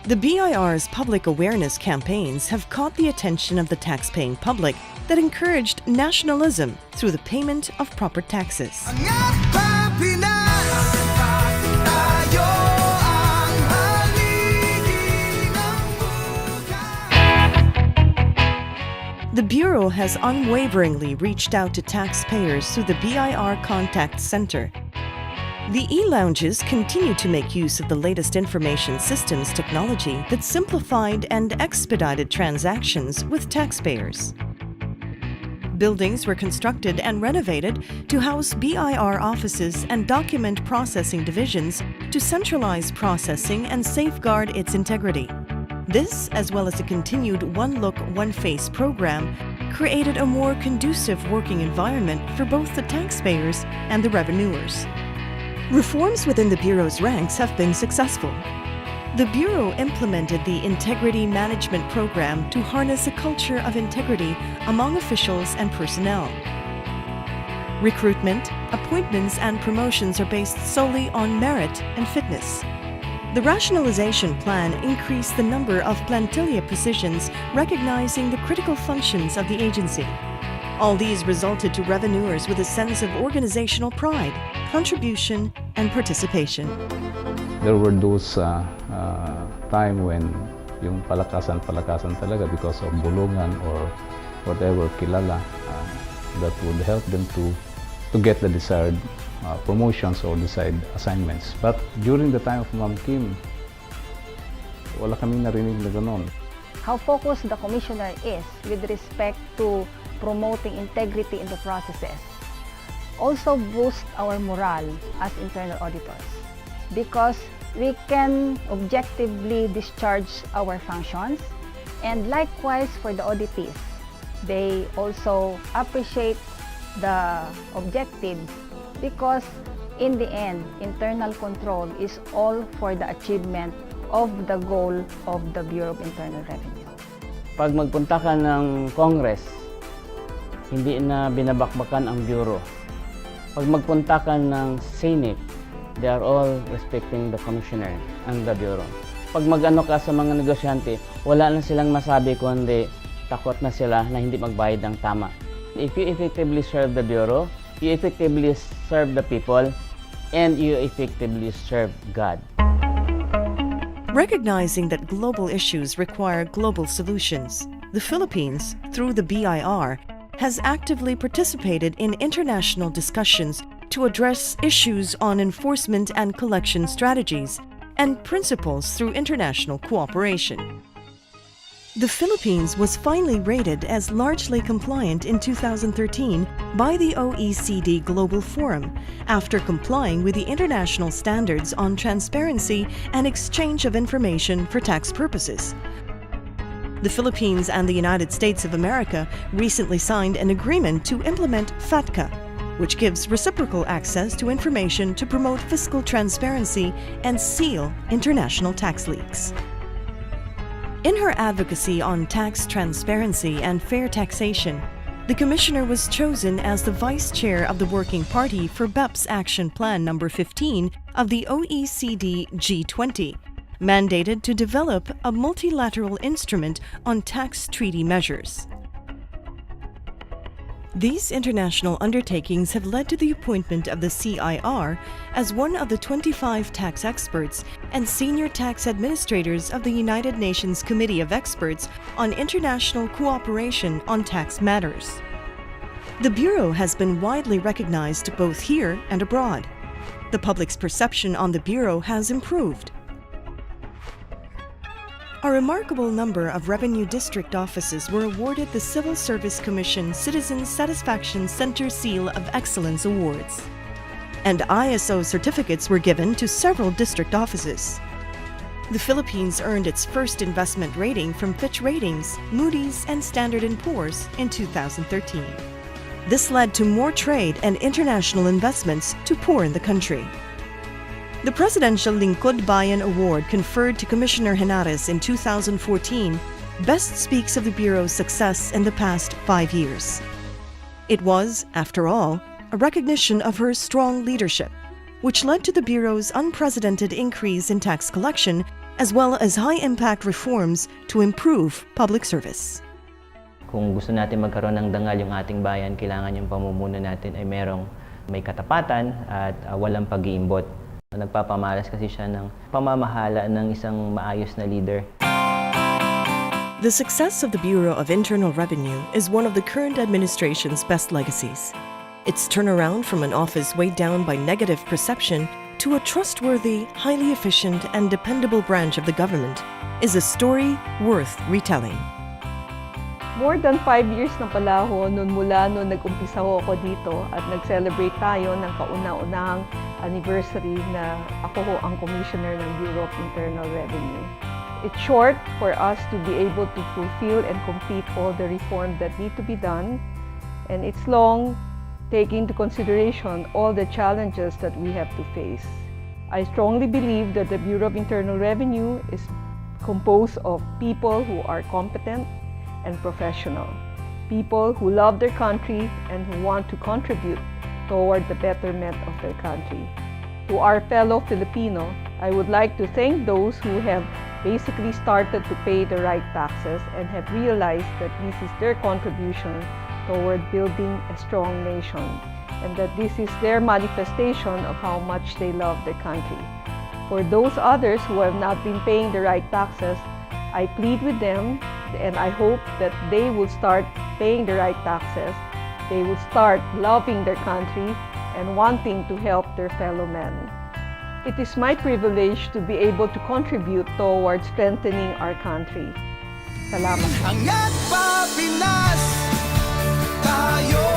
The BIR's public awareness campaigns have caught the attention of the tax-paying public that encouraged nationalism through the payment of proper taxes. The Bureau has unwaveringly reached out to taxpayers through the BIR Contact Center. The e-lounges continue to make use of the latest information systems technology that simplified and expedited transactions with taxpayers. Buildings were constructed and renovated to house BIR offices and document processing divisions to centralize processing and safeguard its integrity. This, as well as the continued One Look, One Face program, created a more conducive working environment for both the taxpayers and the revenuers. Reforms within the Bureau's ranks have been successful. The Bureau implemented the Integrity Management Program to harness a culture of integrity among officials and personnel. Recruitment, appointments, and promotions are based solely on merit and fitness. The rationalization plan increased the number of plantilla positions, recognizing the critical functions of the agency. All these resulted to revenuers with a sense of organizational pride, contribution, and participation. There were those time when yung palakasan talaga because of bulungan or whatever kilala that would help them to get the desired promotions or desired assignments. But during the time of Ma'am Kim, wala kaming narinig na ganon. How focused the Commissioner is with respect to promoting integrity in the processes also boosts our morale as internal auditors because we can objectively discharge our functions, and likewise for the auditees. They also appreciate the objectives because in the end, internal control is all for the achievement of the goal of the Bureau of Internal Revenue. Pag magpunta ka ng Congress, hindi na binabakbakan ang Bureau. Pag magpunta ka ng Senate, they are all respecting the Commissioner and the Bureau. Pag mag-ano ka sa mga negosyante, wala na silang masabi kundi takot na sila na hindi magbayad ng tama. If you effectively serve the Bureau, you effectively serve the people, and you effectively serve God. Recognizing that global issues require global solutions, the Philippines, through the BIR, has actively participated in international discussions to address issues on enforcement and collection strategies and principles through international cooperation. The Philippines was finally rated as largely compliant in 2013 by the OECD Global Forum after complying with the international standards on transparency and exchange of information for tax purposes. The Philippines and the United States of America recently signed an agreement to implement FATCA, which gives reciprocal access to information to promote fiscal transparency and seal international tax leaks. In her advocacy on tax transparency and fair taxation, the Commissioner was chosen as the Vice Chair of the Working Party for BEPS Action Plan No. 15 of the OECD G20, mandated to develop a multilateral instrument on tax treaty measures. These international undertakings have led to the appointment of the CIR as one of the 25 tax experts and senior tax administrators of the United Nations Committee of Experts on International Cooperation on Tax Matters. The Bureau has been widely recognized both here and abroad. The public's perception on the Bureau has improved. A remarkable number of Revenue District offices were awarded the Civil Service Commission Citizen Satisfaction Center Seal of Excellence Awards. And ISO certificates were given to several district offices. The Philippines earned its first investment rating from Fitch Ratings, Moody's, and Standard & Poor's in 2013. This led to more trade and international investments to pour in the country. The Presidential Lingkod Bayan Award conferred to Commissioner Henares in 2014 best speaks of the Bureau's success in the past 5 years. It was, after all, a recognition of her strong leadership, which led to the Bureau's unprecedented increase in tax collection as well as high-impact reforms to improve public service. Kung gusto natin magkaroon ng dangal yung ating bayan, kailangan yung pamumuno natin ay may katapatan at walang pag-iimbot. Nagpapamalas kasi siya ng pamamahala ng isang maayos na leader. The success of the Bureau of Internal Revenue is one of the current administration's best legacies. Its turnaround from an office weighed down by negative perception to a trustworthy, highly efficient, and dependable branch of the government is a story worth retelling. More than 5 years na pala ho mula noon nag-umpisa ho ako dito at nag-celebrate tayo ng kauna-unahang anniversary na ako ho ang Commissioner ng Bureau of Internal Revenue. It's short for us to be able to fulfill and complete all the reforms that need to be done, and it's long, taking into consideration all the challenges that we have to face. I strongly believe that the Bureau of Internal Revenue is composed of people who are competent and professional, people who love their country and who want to contribute toward the betterment of their country. To our fellow Filipino, I would like to thank those who have basically started to pay the right taxes and have realized that this is their contribution toward building a strong nation, and that this is their manifestation of how much they love their country. For those others who have not been paying the right taxes, I plead with them, and I hope that they will start paying the right taxes, they will start loving their country and wanting to help their fellow men. It is my privilege to be able to contribute towards strengthening our country. Salamat. Hangga't pa Pinas tayo